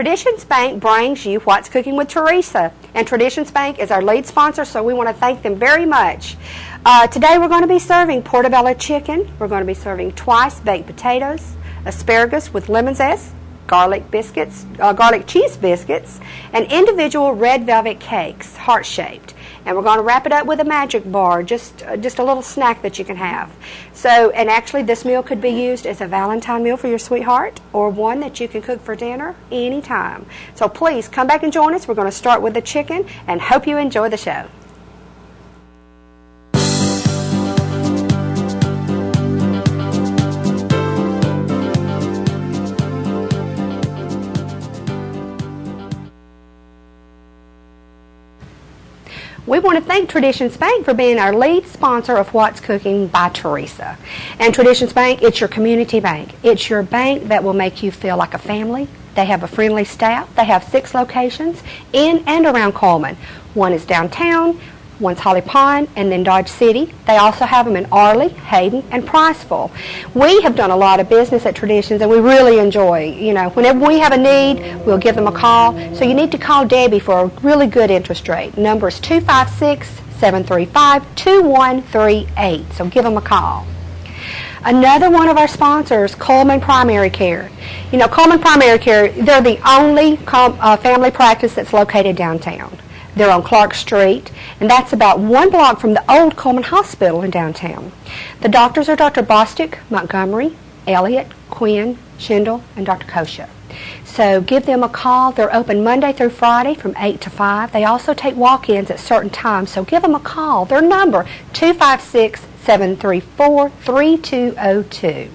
Traditions Bank brings you What's Cooking with Teresa. And Traditions Bank is our lead sponsor, so we want to thank them very much. Today we're going to be serving portobello chicken. We're going to be serving twice baked potatoes, asparagus with lemon zest, garlic biscuits, garlic cheese biscuits, and individual red velvet cakes, heart-shaped. And we're going to wrap it up with a magic bar, just a little snack that you can have. So, and actually this meal could be used as a Valentine meal for your sweetheart, or one that you can cook for dinner anytime. So please come back and join us. We're going to start with the chicken, and hope you enjoy the show. We want to thank Traditions Bank for being our lead sponsor of What's Cooking by Teresa. And Traditions Bank, it's your community bank. It's your bank that will make you feel like a family. They have a friendly staff. They have 6 locations in and around Coleman. One is downtown, one's Holly Pond, and then Dodge City. They also have them in Arley, Hayden, and Priceville. We have done a lot of business at Traditions, and we really enjoy, whenever we have a need, we'll give them a call. So you need to call Debbie for a really good interest rate. Number is 256-735-2138. So give them a call. Another one of our sponsors, Coleman Primary Care. Coleman Primary Care, they're the only family practice that's located downtown. They're on Clark Street, and that's about 1 block from the old Coleman Hospital in downtown. The doctors are Dr. Bostic, Montgomery, Elliott, Quinn, Schindel, and Dr. Kosha. So give them a call. They're open Monday through Friday from 8 to 5. They also take walk-ins at certain times, so give them a call. Their number, 256-734-3202.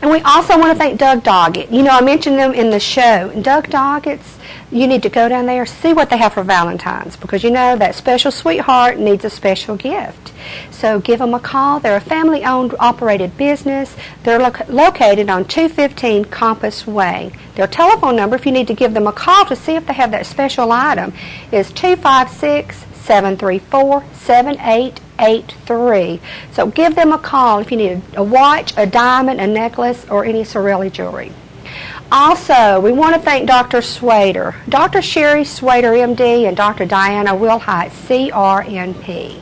And we also want to thank Doug Doggett. I mentioned them in the show. Doug Doggett's, you need to go down there, see what they have for Valentine's, because that special sweetheart needs a special gift. So give them a call. They're a family-owned, operated business. They're located on 215 Compass Way. Their telephone number, if you need to give them a call to see if they have that special item, is 256-734-7883. So give them a call if you need a watch, a diamond, a necklace, or any Sorelli jewelry. Also, we want to thank Dr. Swader, Dr. Sherry Swader, MD, and Dr. Diana Wilhite, CRNP.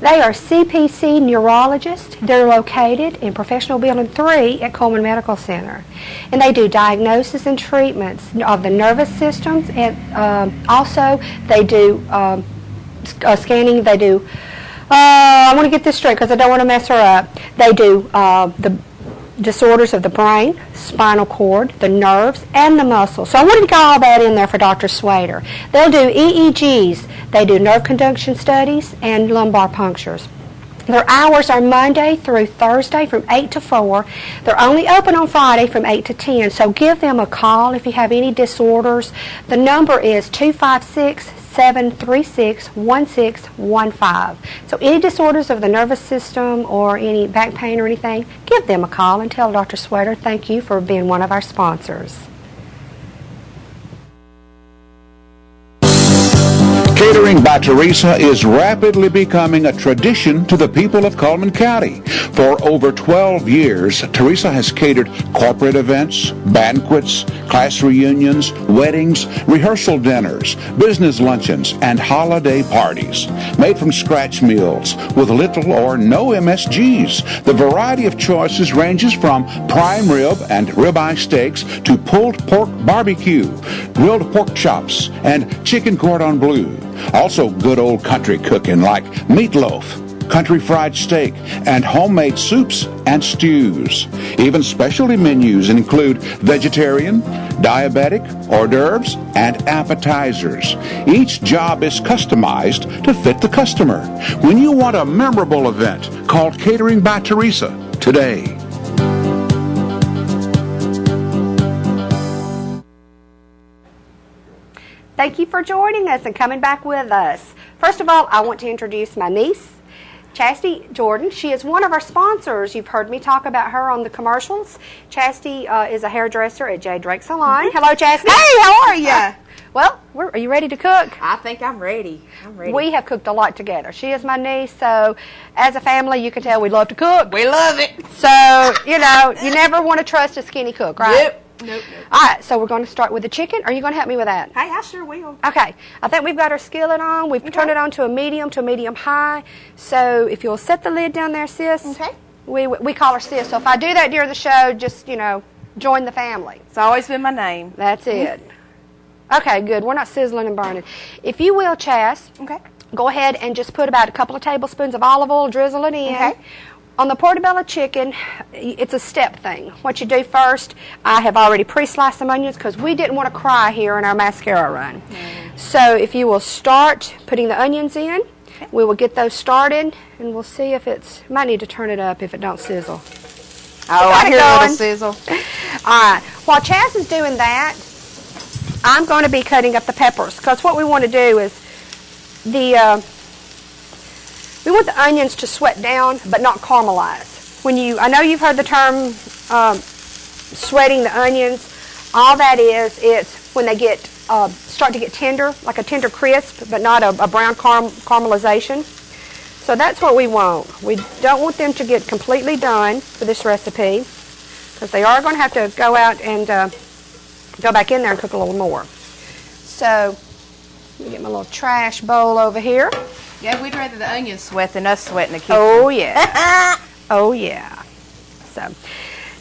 They are CPC neurologists. They're located in Professional Building 3 at Coleman Medical Center. And they do diagnosis and treatments of the nervous systems, and also they do scanning. They do, I want to get this straight because I don't want to mess her up. They do the disorders of the brain, spinal cord, the nerves, and the muscles. So I wanted to get all that in there for Dr. Swader. They'll do EEGs. They do nerve conduction studies and lumbar punctures. Their hours are Monday through Thursday from 8 to 4. They're only open on Friday from 8 to 10. So give them a call if you have any disorders. The number is 256-736-1615. So any disorders of the nervous system or any back pain or anything, give them a call and tell Dr. Swader thank you for being one of our sponsors. Catering by Teresa is rapidly becoming a tradition to the people of Coleman County. For over 12 years, Teresa has catered corporate events, banquets, class reunions, weddings, rehearsal dinners, business luncheons, and holiday parties. Made from scratch meals with little or no MSGs. The variety of choices ranges from prime rib and ribeye steaks to pulled pork barbecue, grilled pork chops, and chicken cordon bleu. Also good old country cooking like meatloaf, country fried steak, and homemade soups and stews. Even specialty menus include vegetarian, diabetic, hors d'oeuvres, and appetizers. Each job is customized to fit the customer. When you want a memorable event, call Catering by Teresa today. Thank you for joining us and coming back with us. First of all, I want to introduce my niece, Chastity Jordan. She is one of our sponsors. You've heard me talk about her on the commercials. Chastity is a hairdresser at J. Drake Salon. Mm-hmm. Hello, Chastity. Hey, how are you? Well, are you ready to cook? I think I'm ready. We have cooked a lot together. She is my niece, so as a family, you can tell we love to cook. We love it. So, you never want to trust a skinny cook, right? Yep. Nope. All right, so we're going to start with the chicken. Are you going to help me with that? Hey, I sure will. Okay, I think we've got our skillet on. We've turned it on to a medium high. So if you'll set the lid down there, sis. Okay. We call her sis. So if I do that during the show, just, join the family. It's always been my name. That's it. Okay, good. We're not sizzling and burning. If you will, Chas, Okay. go ahead and just put about a couple of tablespoons of olive oil, drizzle it in. Okay. On the portobello chicken, it's a step thing. What you do first, I have already pre-sliced some onions because we didn't want to cry here in our mascara run. So if you will start putting the onions in, we will get those started, and we'll see if might need to turn it up if it don't sizzle. Oh, I hear a little sizzle. All right. While Chas is doing that, I'm going to be cutting up the peppers because what we want to do is we want the onions to sweat down but not caramelize. I know you've heard the term sweating the onions. All that is, it's when they start to get tender, like a tender crisp, but not a brown caramelization. So that's what we want. We don't want them to get completely done for this recipe because they are going to have to go out and go back in there and cook a little more. So let me get my little trash bowl over here. Yeah, we'd rather the onions sweat than us sweat in the kitchen. Oh, yeah. Oh, yeah. So,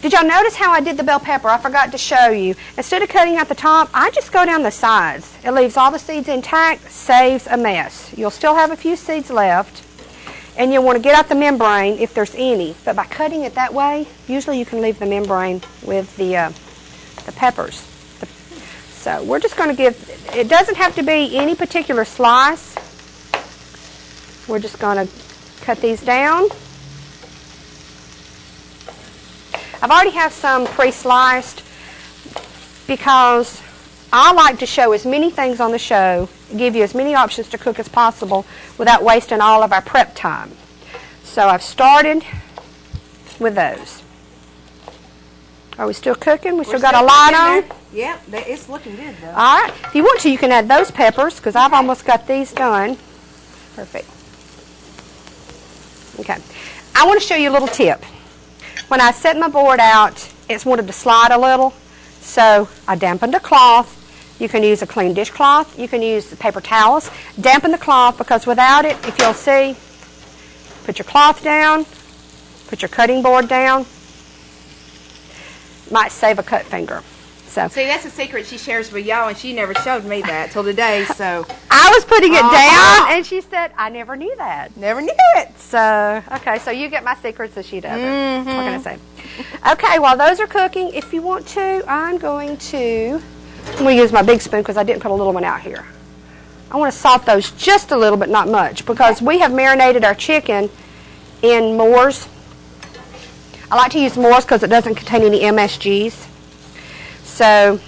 did y'all notice how I did the bell pepper? I forgot to show you. Instead of cutting out the top, I just go down the sides. It leaves all the seeds intact, saves a mess. You'll still have a few seeds left, and you'll want to get out the membrane if there's any. But by cutting it that way, usually you can leave the membrane with the peppers. So we're just going to it doesn't have to be any particular slice. We're just going to cut these down. I've already have some pre-sliced because I like to show as many things on the show, give you as many options to cook as possible without wasting all of our prep time. So I've started with those. Are we still cooking? We still got a lot on? Yeah, it's looking good though. All right. If you want to, you can add those peppers because I've almost got these done. Perfect. Okay. I want to show you a little tip. When I set my board out, it's wanted to slide a little, so I dampened a cloth. You can use a clean dishcloth. You can use paper towels. Dampen the cloth because without it, if you'll see, put your cloth down, put your cutting board down. Might save a cut finger. So see, that's a secret she shares with y'all, and she never showed me that till today. So I was putting it down, and she said, "I never knew that." Never knew it. So okay, so you get my secrets, and she doesn't. What can I say? Okay, while those are cooking, if you want to, I'm going to use my big spoon because I didn't put a little one out here. I want to salt those just a little, but not much, because we have marinated our chicken in Moore's. I like to use Moore's because it doesn't contain any MSGs. So,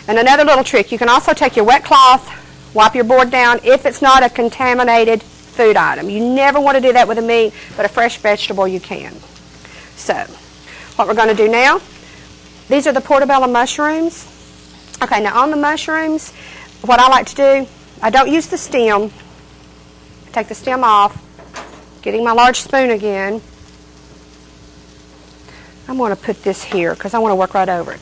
and another little trick, you can also take your wet cloth, wipe your board down if it's not a contaminated food item. You never want to do that with a meat, but a fresh vegetable you can. So, what we're going to do now, these are the portobello mushrooms. Okay, now on the mushrooms, what I like to do, I don't use the stem. Take the stem off, getting my large spoon again. I'm going to put this here because I want to work right over it.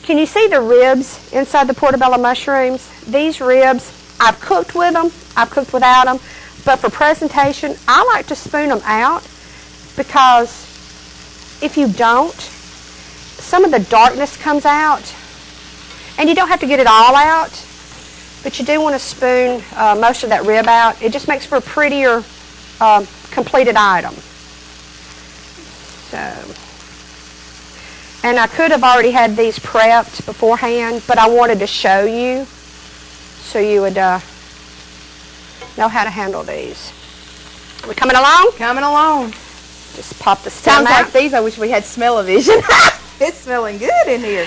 Can you see the ribs inside the portobello mushrooms? These ribs, I've cooked with them, I've cooked without them, but for presentation, I like to spoon them out because if you don't, some of the darkness comes out, and you don't have to get it all out, but you do want to spoon most of that rib out. It just makes for a prettier completed item. So. And I could have already had these prepped beforehand, but I wanted to show you so you would know how to handle these. Are we coming along? Coming along. Just pop the stem Times out. like these, I wish we had smell-o-vision. It's smelling good in here.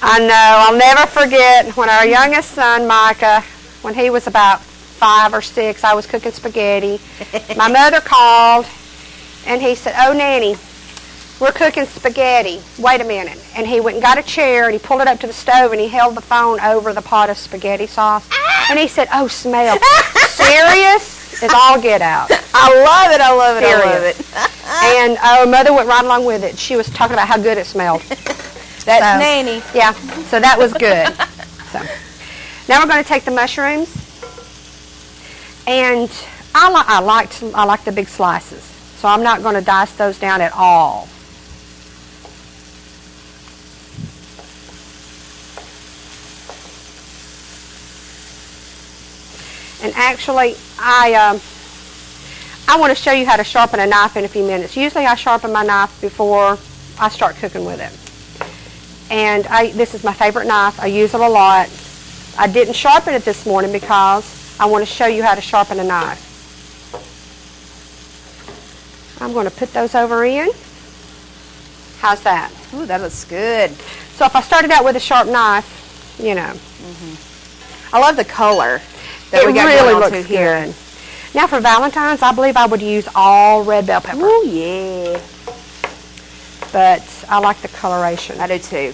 I know. I'll never forget when our youngest son, Micah, when he was about 5 or 6, I was cooking spaghetti. My mother called, and he said, "Oh, Nanny, we're cooking spaghetti. Wait a minute." And he went and got a chair, and he pulled it up to the stove, and he held the phone over the pot of spaghetti sauce. And he said, "Oh, smell." Serious is all get out. I love it. I love it. Serious. I love it. And Mother went right along with it. She was talking about how good it smelled. That's So, nanny. Yeah, so that was good. So now we're going to take the mushrooms, and I like the big slices, so I'm not going to dice those down at all. And actually, I want to show you how to sharpen a knife in a few minutes. Usually I sharpen my knife before I start cooking with it. And this is my favorite knife. I use it a lot. I didn't sharpen it this morning because I want to show you how to sharpen a knife. I'm going to put those over in. How's that? Ooh, that looks good. So if I started out with a sharp knife, you know. I love the color that It we got really going on looks to here. good. Now for Valentine's, I believe I would use all red bell pepper. Ooh, yeah. But I like the coloration. I do too.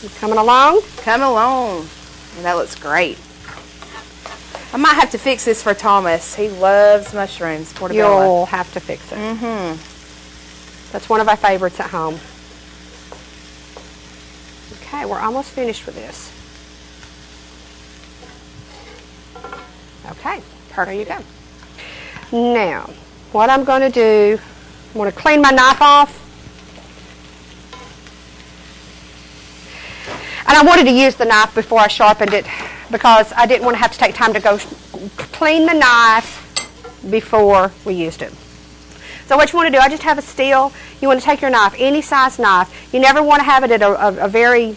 You coming along? Come along. And that looks great. I might have to fix this for Thomas. He loves mushrooms, portobello. You'll have to fix it. That's one of our favorites at home. Okay, we're almost finished with this. Okay, there you go. Now, what I'm going to do, I'm going to clean my knife off. And I wanted to use the knife before I sharpened it because I didn't want to have to take time to go clean the knife before we used it. So what you want to do, I just have a steel. You want to take your knife, any size knife. You never want to have it at a very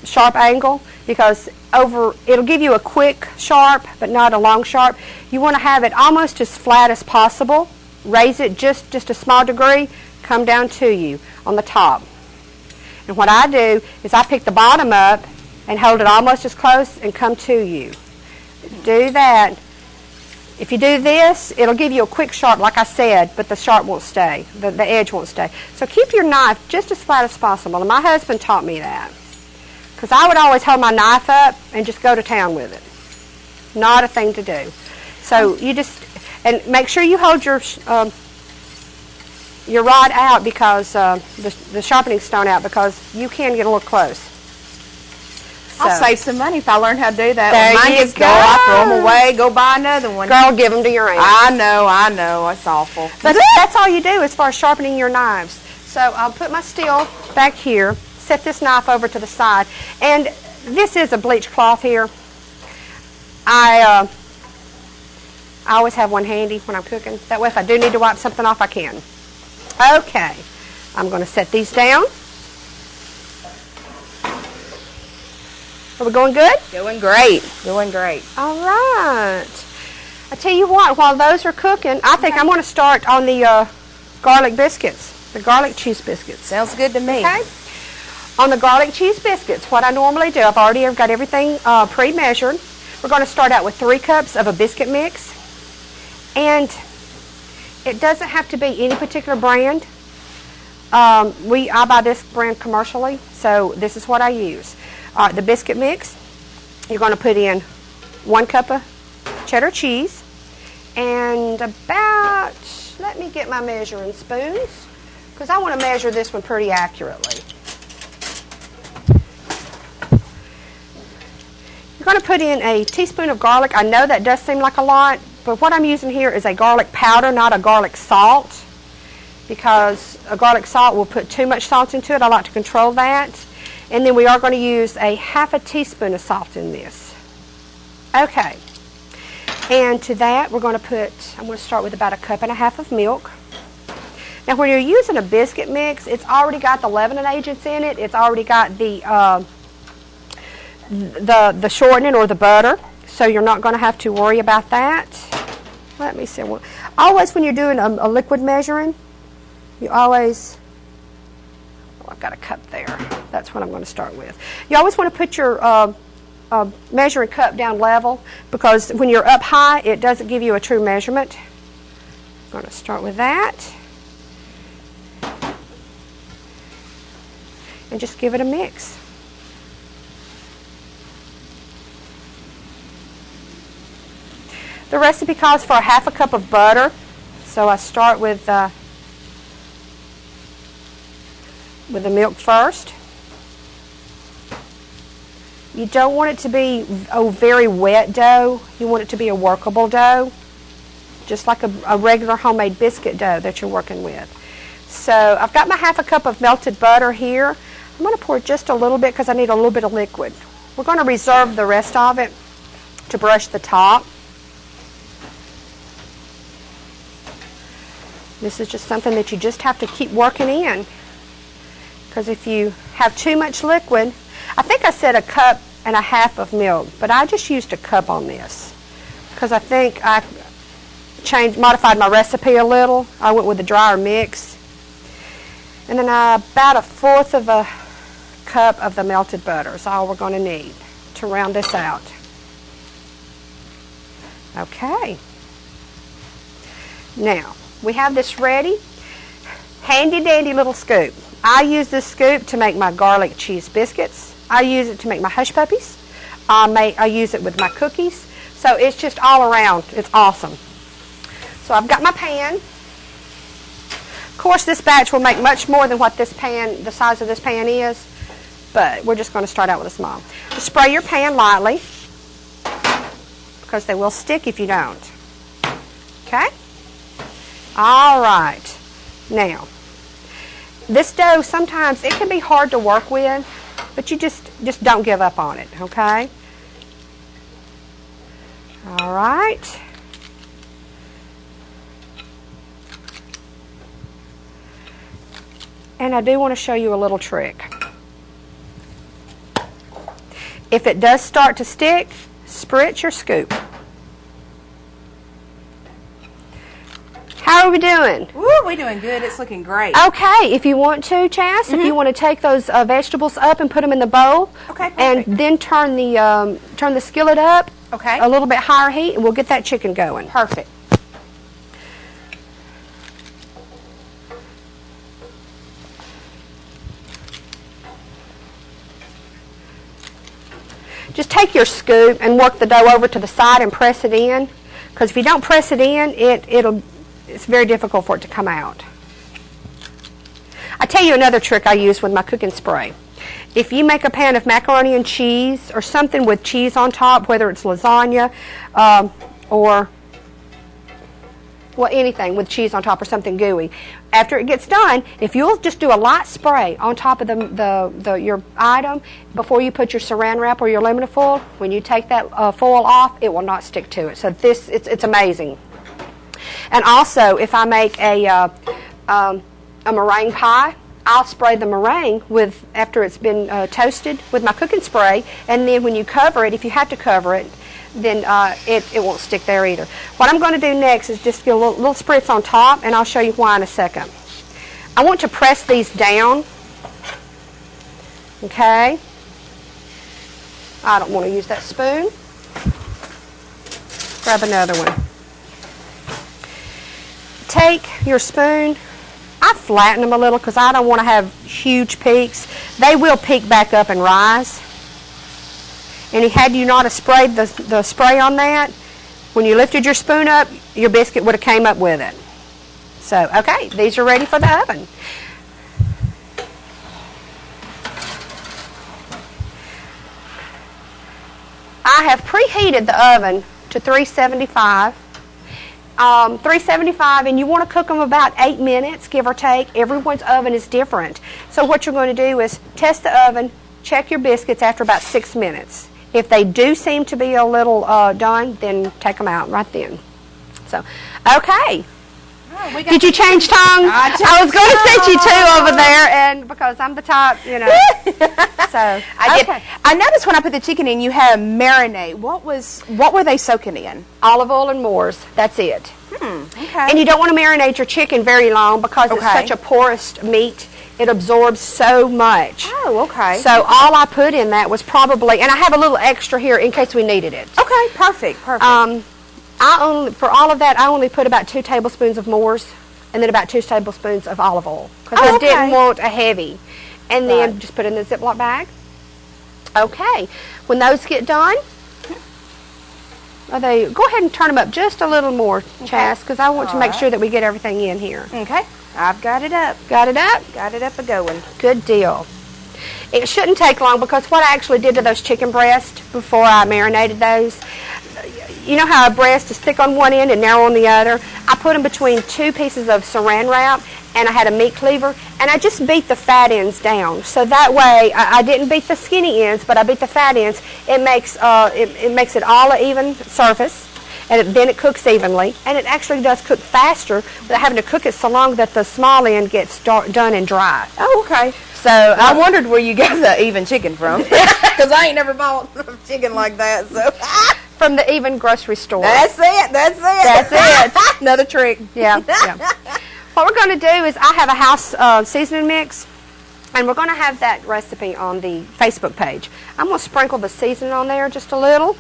sharp angle because it'll give you a quick sharp but not a long sharp. You want to have it almost as flat as possible. Raise it just a small degree, come down to you on the top. And what I do is I pick the bottom up and hold it almost as close and come to you. Do that. If you do this, it'll give you a quick sharp, like I said, but the sharp won't stay. The edge won't stay. So keep your knife just as flat as possible. And my husband taught me that. Because I would always hold my knife up and just go to town with it. Not a thing to do. So you just, and make sure you hold your rod out because, the sharpening stone out because you can get a little close. I'll save some money if I learn how to do that. There When mine you gets dull, I throw them away, go buy another one. Girl, give them to your aunt. I know. It's awful. But that's all you do as far as sharpening your knives. So I'll put my steel back here, set this knife over to the side, and this is a bleach cloth here. I always have one handy when I'm cooking. That way if I do need to wipe something off, I can. Okay, I'm going to set these down. Are we going good? Doing great. Doing great. All right. I tell you what, while those are cooking, I think I'm going to start on the garlic biscuits, the garlic cheese biscuits. Sounds good to me. Okay. On the garlic cheese biscuits, what I normally do, I've already got everything pre-measured. We're going to start out with 3 cups of a biscuit mix. And it doesn't have to be any particular brand. I buy this brand commercially, so this is what I use. The biscuit mix, you're going to put in 1 cup of cheddar cheese and about, let me get my measuring spoons because I want to measure this one pretty accurately. You're going to put in a teaspoon of garlic. I know that does seem like a lot, but what I'm using here is a garlic powder, not a garlic salt, because a garlic salt will put too much salt into it. I like to control that. And then we are going to use a half a teaspoon of salt in this. Okay. And to that, I'm going to start with about 1.5 cups of milk. Now, when you're using a biscuit mix, it's already got the leavening agents in it. It's already got the shortening or the butter, so you're not going to have to worry about that. Let me see. Always when you're doing a liquid measuring, you always... I've got a cup there. That's what I'm going to start with. You always want to put your measuring cup down level because when you're up high, it doesn't give you a true measurement. I'm going to start with that. And just give it a mix. The recipe calls for 1/2 cup of butter. So I start with with the milk first. You don't want it to be a very wet dough. You want it to be a workable dough, just like a regular homemade biscuit dough that you're working with. So I've got my half a cup of melted butter here. I'm going to pour just a little bit because I need a little bit of liquid. We're going to reserve the rest of it to brush the top. This is just something that you just have to keep working in, because if you have too much liquid, I think I said 1.5 cups of milk, but I just used a cup on this because I think I modified my recipe a little. I went with a drier mix. And then about 1/4 cup of the melted butter is all we're going to need to round this out. Okay. Now, we have this ready. Handy dandy little scoop. I use this scoop to make my garlic cheese biscuits. I use it to make my hush puppies. I use it with my cookies. So it's just all around. It's awesome. So I've got my pan. Of course, this batch will make much more than what this pan, the size of this pan is, but we're just going to start out with a small. Just spray your pan lightly, because they will stick if you don't. Okay? All right. Now, this dough, sometimes it can be hard to work with, but you just don't give up on it, okay? All right. And I do want to show you a little trick. If it does start to stick, spritz your scoop. How are we doing? Woo, we're doing good. It's looking great. Okay, if you want to, Chas, if you want to take those vegetables up and put them in the bowl, Okay, perfect. and then turn the skillet up, Okay. a little bit higher heat, and we'll get that chicken going. Perfect. Just take your scoop and work the dough over to the side and press it in, because if you don't press it in, it's very difficult for it to come out. I tell you another trick I use with my cooking spray. If you make a pan of macaroni and cheese or something with cheese on top, whether it's lasagna or anything with cheese on top or something gooey, after it gets done, if you'll just do a light spray on top of your item before you put your saran wrap or your aluminum foil, when you take that foil off, it will not stick to it. So it's amazing. And also, if I make a meringue pie, I'll spray the meringue after it's been toasted with my cooking spray, and then when you cover it, if you have to cover it, then it won't stick there either. What I'm going to do next is just get a little spritz on top, and I'll show you why in a second. I want to press these down. Okay. I don't want to use that spoon. Grab another one. Take your spoon. I flatten them a little because I don't want to have huge peaks. They will peak back up and rise. And had you not sprayed the spray on that, when you lifted your spoon up, your biscuit would have came up with it. So, okay, these are ready for the oven. I have preheated the oven to 375. 375, and you want to cook them about 8 minutes, give or take. Everyone's oven is different. So what you're going to do is test the oven, check your biscuits after about 6 minutes. If they do seem to be a little done, then take them out right then. So, okay. Oh, did you change tongue? I was going to set you two over there, and because I'm the top, So I did. I noticed when I put the chicken in, you had a marinade. What were they soaking in? Olive oil and Moors. That's it. Okay. And you don't want to marinate your chicken very long because it's such a porous meat. It absorbs so much. Oh, okay. So all I put in that was probably, and I have a little extra here in case we needed it. Okay, perfect. For all of that, I only put about 2 tablespoons of Moors and then about 2 tablespoons of olive oil because I didn't want a heavy. And then just put it in the Ziploc bag. Okay. When those get done, go ahead and turn them up just a little more, Chas, because I want to make sure that we get everything in here. Okay. I've got it up. Got it up? Got it up a going. Good deal. It shouldn't take long because what I actually did to those chicken breasts before I marinated those, you know how a breast is thick on one end and narrow on the other? I put them between 2 pieces of saran wrap, and I had a meat cleaver, and I just beat the fat ends down. So that way, I didn't beat the skinny ends, but I beat the fat ends. It makes it all an even surface, and then it cooks evenly, and it actually does cook faster without having to cook it so long that the small end gets done and dry. Oh, okay. So I wondered where you got the even chicken from, because I ain't never bought chicken like that. So from the even grocery store. That's it. That's it. Another trick. Yeah. What we're going to do is I have a house seasoning mix, and we're going to have that recipe on the Facebook page. I'm going to sprinkle the seasoning on there just a little.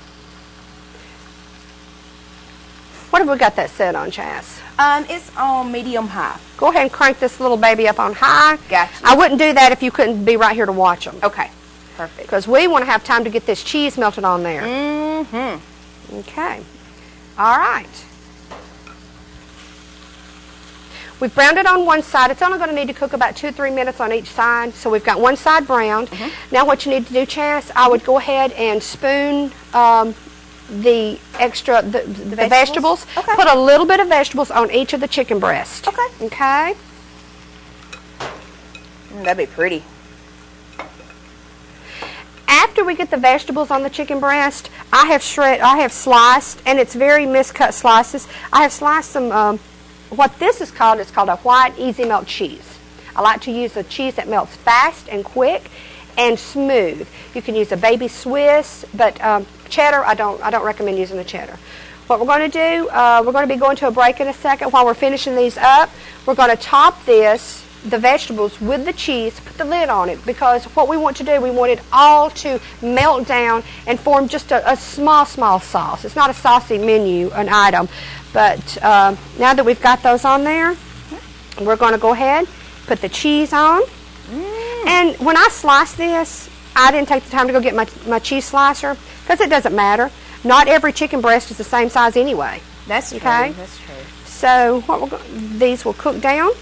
What have we got that set on, Chas? It's on medium high. Go ahead and crank this little baby up on high. Gotcha. I wouldn't do that if you couldn't be right here to watch them. Okay. Perfect. Because we want to have time to get this cheese melted on there. Mm-hmm. Okay. All right. We've browned it on one side. It's only going to need to cook about 2 or 3 minutes on each side. So we've got one side browned. Mm-hmm. Now what you need to do, Chas, I would go ahead and spoon the vegetables. Okay. Put a little bit of vegetables on each of the chicken breasts. Okay. Okay. That'd be pretty. After we get the vegetables on the chicken breast, I have sliced, and it's very miscut slices. I have sliced some, what this is called a white easy melt cheese. I like to use a cheese that melts fast and quick and smooth. You can use a baby Swiss, but cheddar, I don't recommend using the cheddar. What we're going to do, we're going to be going to a break in a second. While we're finishing these up, we're going to top the vegetables with the cheese, put the lid on it, because what we want to do, we want it all to melt down and form just a small sauce. It's not a saucy an item, but now that we've got those on there, we're going to go ahead, put the cheese on. And when I slice this, I didn't take the time to go get my cheese slicer, because it doesn't matter. Not every chicken breast is the same size anyway. That's true. Okay? That's true. So these will cook down.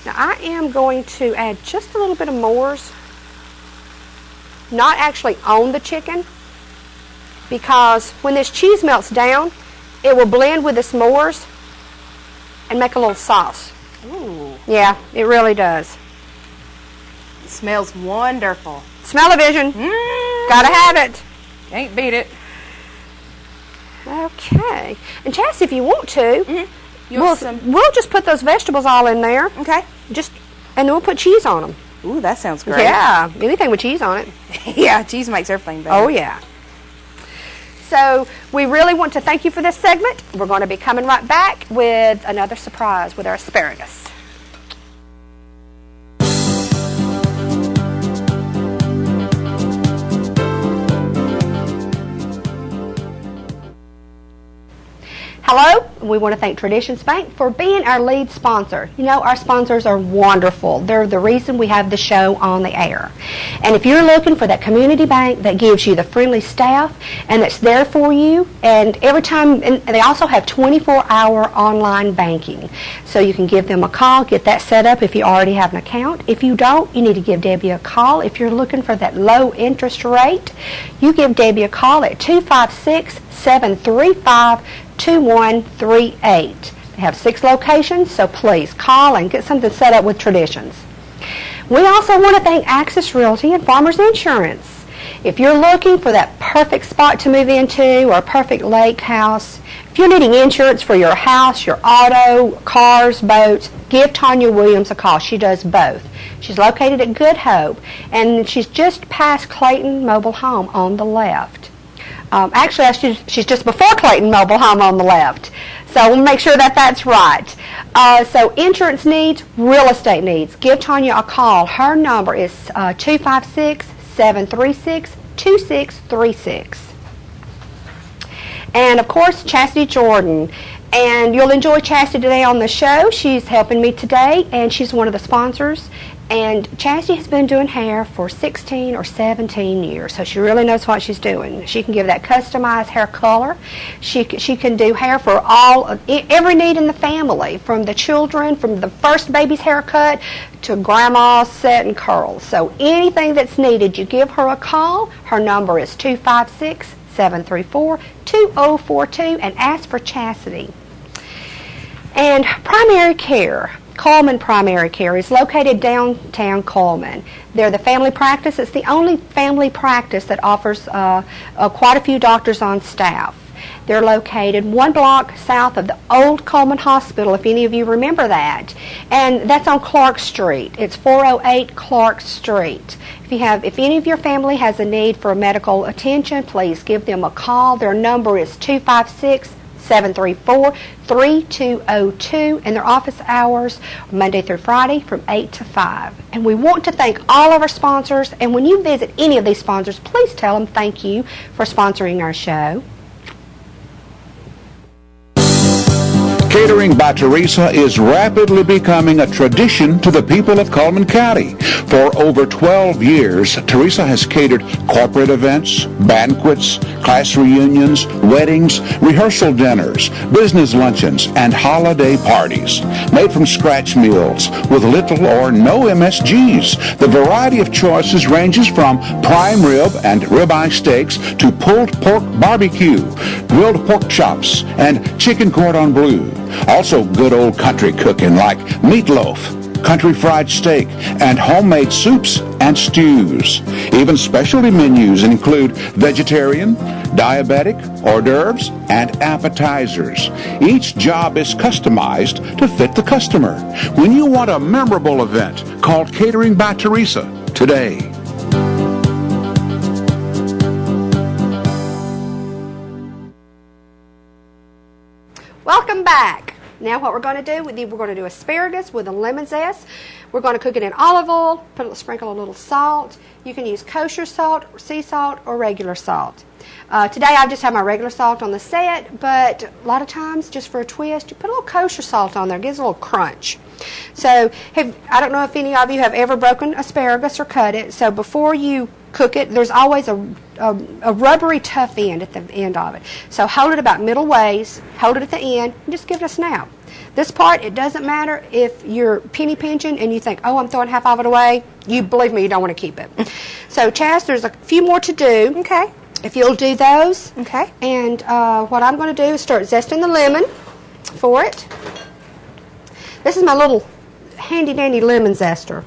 Now I am going to add just a little bit of Moors, not actually on the chicken, because when this cheese melts down, it will blend with the s'mores and make a little sauce. Ooh. Yeah, it really does. It smells wonderful. Smell-o-vision. Gotta have it. Can't beat it. Okay. And Chas, if you want to, We'll just put those vegetables all in there. Okay. And then we'll put cheese on them. Ooh, that sounds great. Yeah, anything with cheese on it. Yeah, cheese makes everything better. Oh, yeah. So we really want to thank you for this segment. We're going to be coming right back with another surprise with our asparagus. Hello, we want to thank Traditions Bank for being our lead sponsor. You know, our sponsors are wonderful. They're the reason we have the show on the air. And if you're looking for that community bank that gives you the friendly staff and that's there for you, and every time, and they also have 24-hour online banking. So you can give them a call, get that set up if you already have an account. If you don't, you need to give Debbie a call. If you're looking for that low interest rate, you give Debbie a call at 256-735-2138. They have 6 locations, so please call and get something set up with Traditions. We also want to thank Access Realty and Farmers Insurance. If you're looking for that perfect spot to move into or a perfect lake house, if you're needing insurance for your house, your auto, cars, boats, give Tanya Williams a call. She does both. She's located at Good Hope, and she's just past Clayton Mobile Home on the left. Actually, she's just before Clayton Mobile Home on the left. So we'll make sure that that's right. So insurance needs, real estate needs. Give Tanya a call. Her number is 256-736-2636. And, of course, Chastity Jordan. And you'll enjoy Chastity today on the show. She's helping me today, and she's one of the sponsors. And Chastity has been doing hair for 16 or 17 years, so she really knows what she's doing. She can give that customized hair color. She can do hair for every need in the family, from the children, from the first baby's haircut to grandma's set and curls. So anything that's needed, you give her a call. Her number is 256-734-2042, and ask for Chastity. And primary care. Coleman Primary Care is located downtown Coleman. They're the family practice. It's the only family practice that offers quite a few doctors on staff. They're located 1 block south of the old Coleman Hospital, if any of you remember that. And that's on Clark Street. It's 408 Clark Street. If any of your family has a need for medical attention, please give them a call. Their number is 256-734-3202, and their office hours are Monday through Friday from 8 to 5. And we want to thank all of our sponsors, and when you visit any of these sponsors, please tell them thank you for sponsoring our show. Catering by Teresa is rapidly becoming a tradition to the people of Coleman County. For over 12 years, Teresa has catered corporate events, banquets, class reunions, weddings, rehearsal dinners, business luncheons, and holiday parties. Made from scratch meals with little or no MSGs. The variety of choices ranges from prime rib and ribeye steaks to pulled pork barbecue, grilled pork chops, and chicken cordon bleu. Also good old country cooking like meatloaf, country fried steak, and homemade soups and stews. Even specialty menus include vegetarian, diabetic, hors d'oeuvres, and appetizers. Each job is customized to fit the customer. When you want a memorable event, call Catering by Teresa today. Welcome back. Now what we're going to do, we're going to do asparagus with a lemon zest. We're going to cook it in olive oil, sprinkle a little salt. You can use kosher salt, sea salt, or regular salt. Today I just have my regular salt on the set, but a lot of times, just for a twist, you put a little kosher salt on there. It gives a little crunch. So I don't know if any of you have ever broken asparagus or cut it. So before you cook it, there's always a rubbery tough end at the end of it. So hold it about middle ways, hold it at the end, and just give it a snap. This part, it doesn't matter if you're penny pinching and you think, oh, I'm throwing half of it away. You believe me, you don't want to keep it. So Chas, there's a few more to do. Okay. If you'll do those. Okay. And what I'm going to do is start zesting the lemon for it. This is my little handy dandy lemon zester.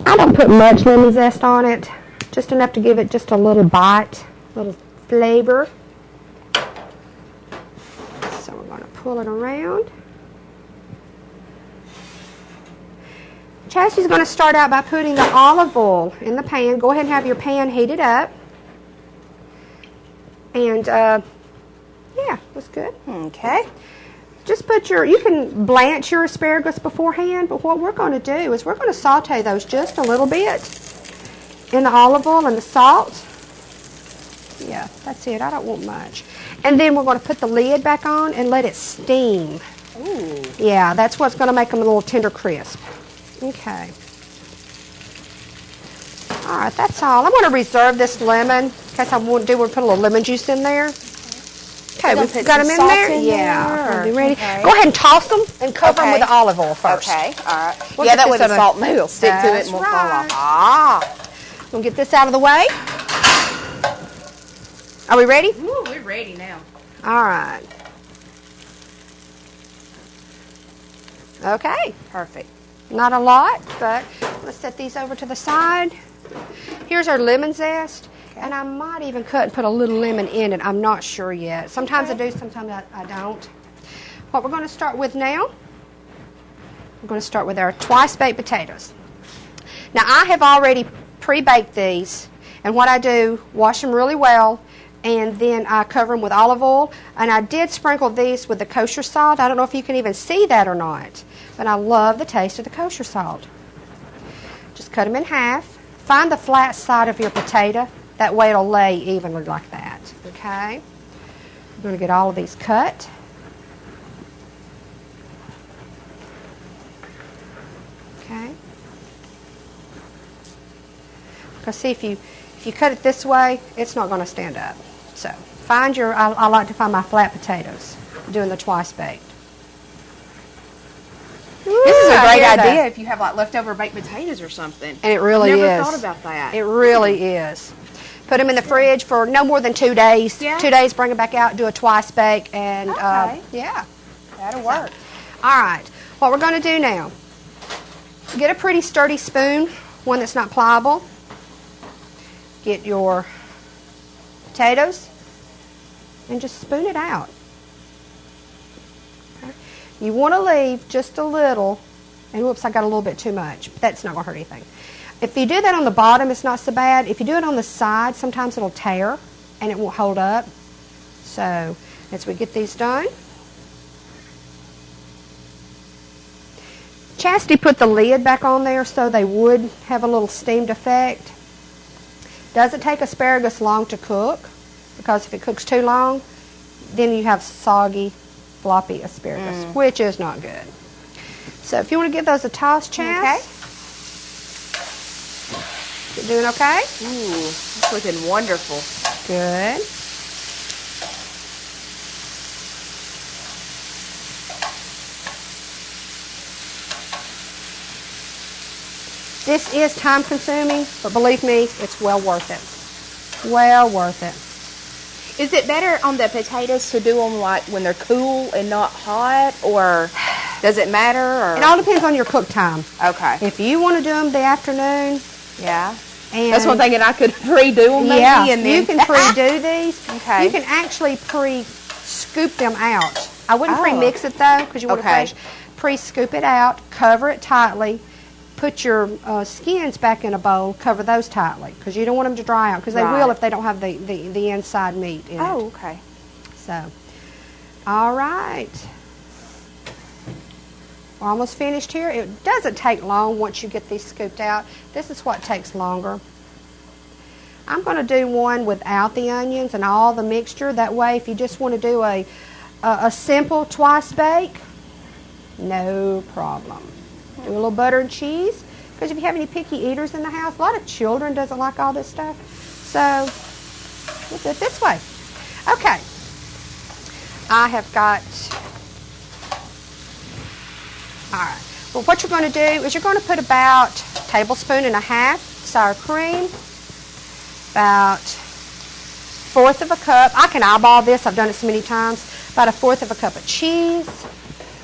I don't put much lemon zest on it, just enough to give it just a little bite, a little flavor. So we're going to pull it around. Chastity's going to start out by putting the olive oil in the pan. Go ahead and have your pan heated up. And, yeah, that's good. Okay. Just you can blanch your asparagus beforehand, but what we're going to do is we're going to saute those just a little bit in the olive oil and the salt. Yeah, that's it. I don't want much. And then we're going to put the lid back on and let it steam. Ooh. Yeah, that's what's going to make them a little tender crisp. Okay. All right, that's all. I'm going to reserve this lemon in case I want to put a little lemon juice in there. Okay, we've got them in there? Yeah. Are you ready? Okay. Go ahead and toss them and cover them with the olive oil first. Okay, all right. We'll yeah, get that way this the on salt maybe will stick to it That's and won't fall right. off. Ah. We'll get this out of the way. Are we ready? Ooh, we're ready now. All right. Okay. Perfect. Not a lot, but let's set these over to the side. Here's our lemon zest. And I might even cut and put a little lemon in it. I'm not sure yet. Sometimes I do, sometimes I don't. What we're going to start with now, we're going to start with our twice-baked potatoes. Now, I have already pre-baked these. And what I do, wash them really well, and then I cover them with olive oil. And I did sprinkle these with the kosher salt. I don't know if you can even see that or not, but I love the taste of the kosher salt. Just cut them in half. Find the flat side of your potato. That way it'll lay evenly like that, okay? I'm going to get all of these cut. Okay. Because see, if you cut it this way, it's not going to stand up. So find your, I like to find my flat potatoes, doing the twice baked. This is a great idea if you have like leftover baked potatoes or something. And it really is. Never thought about that. It really is. Put them in the fridge for no more than 2 days. Yeah. 2 days, bring them back out, do a twice bake, and yeah. That'll work. All right. What we're going to do now, get a pretty sturdy spoon, one that's not pliable. Get your potatoes and just spoon it out. Okay. You want to leave just a little, and whoops, I got a little bit too much. But that's not going to hurt anything. If you do that on the bottom, it's not so bad. If you do it on the side, sometimes it'll tear and it won't hold up. So as we get these done, Chastity put the lid back on there so they would have a little steamed effect. Doesn't take asparagus long to cook, because if it cooks too long, then you have soggy, floppy asparagus, which is not good. So if you want to give those a toss, Chas. Okay. You doing okay? Ooh, it's looking wonderful. Good. This is time consuming, but believe me, it's well worth it. Well worth it. Is it better on the potatoes to do them like when they're cool and not hot, or does it matter? Or? It all depends on your cook time. Okay. If you want to do them the afternoon, Yeah. and That's one thing, and I could pre-do them maybe. yeah, And then you can pre-do these. Okay. You can actually pre-scoop them out. I wouldn't Oh. pre-mix it though, because you want Okay. to pre-scoop it out, cover it tightly, put your skins back in a bowl, cover those tightly, because you don't want them to dry out, because they Right. will if they don't have the inside meat in it. Oh, okay. So, all right. We're almost finished here. It doesn't take long once you get these scooped out. This is what takes longer. I'm going to do one without the onions and all the mixture. That way, if you just want to do a simple twice bake, no problem. Do a little butter and cheese, because if you have any picky eaters in the house, a lot of children doesn't like all this stuff. So, we'll do it this way. Okay. I have got, all right. Well, what you're going to do is you're going to put about a tablespoon and a half sour cream, about 1/4 of a cup. I can eyeball this. I've done it so many times. About 1/4 of a cup of cheese,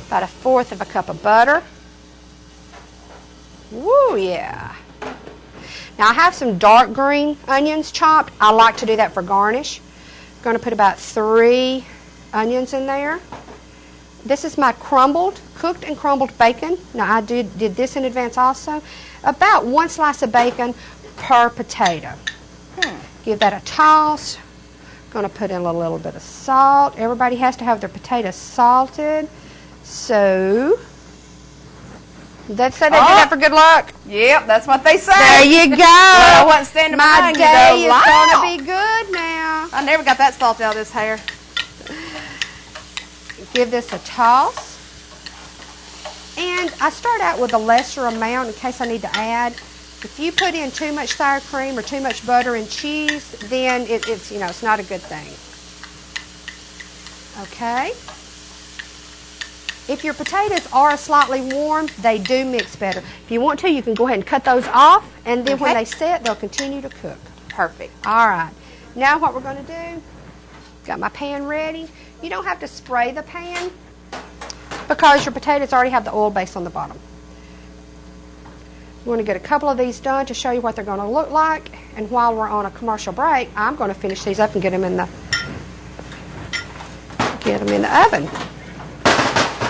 about 1/4 of a cup of butter. Woo, yeah. Now, I have some dark green onions chopped. I like to do that for garnish. I'm going to put about 3 onions in there. This is my cooked and crumbled bacon. Now, I did this in advance also. About 1 slice of bacon per potato. Give that a toss. Going to put in a little bit of salt. Everybody has to have their potatoes salted. So, did they say they did that for good luck? Yep, that's what they say. There you go. I wasn't standing My behind you, day though. is Wow. going to be good now. I never got that salt out of this hair. Give this a toss. And I start out with a lesser amount in case I need to add. If you put in too much sour cream or too much butter and cheese, then it's it's not a good thing. Okay. If your potatoes are slightly warm, they do mix better. If you want to, you can go ahead and cut those off, and then when Okay. they set, they'll continue to cook. Perfect. All right. Now what we're going to do, got my pan ready. You don't have to spray the pan because your potatoes already have the oil base on the bottom. We're going to get a couple of these done to show you what they're going to look like. And while we're on a commercial break, I'm going to finish these up and get them in the oven.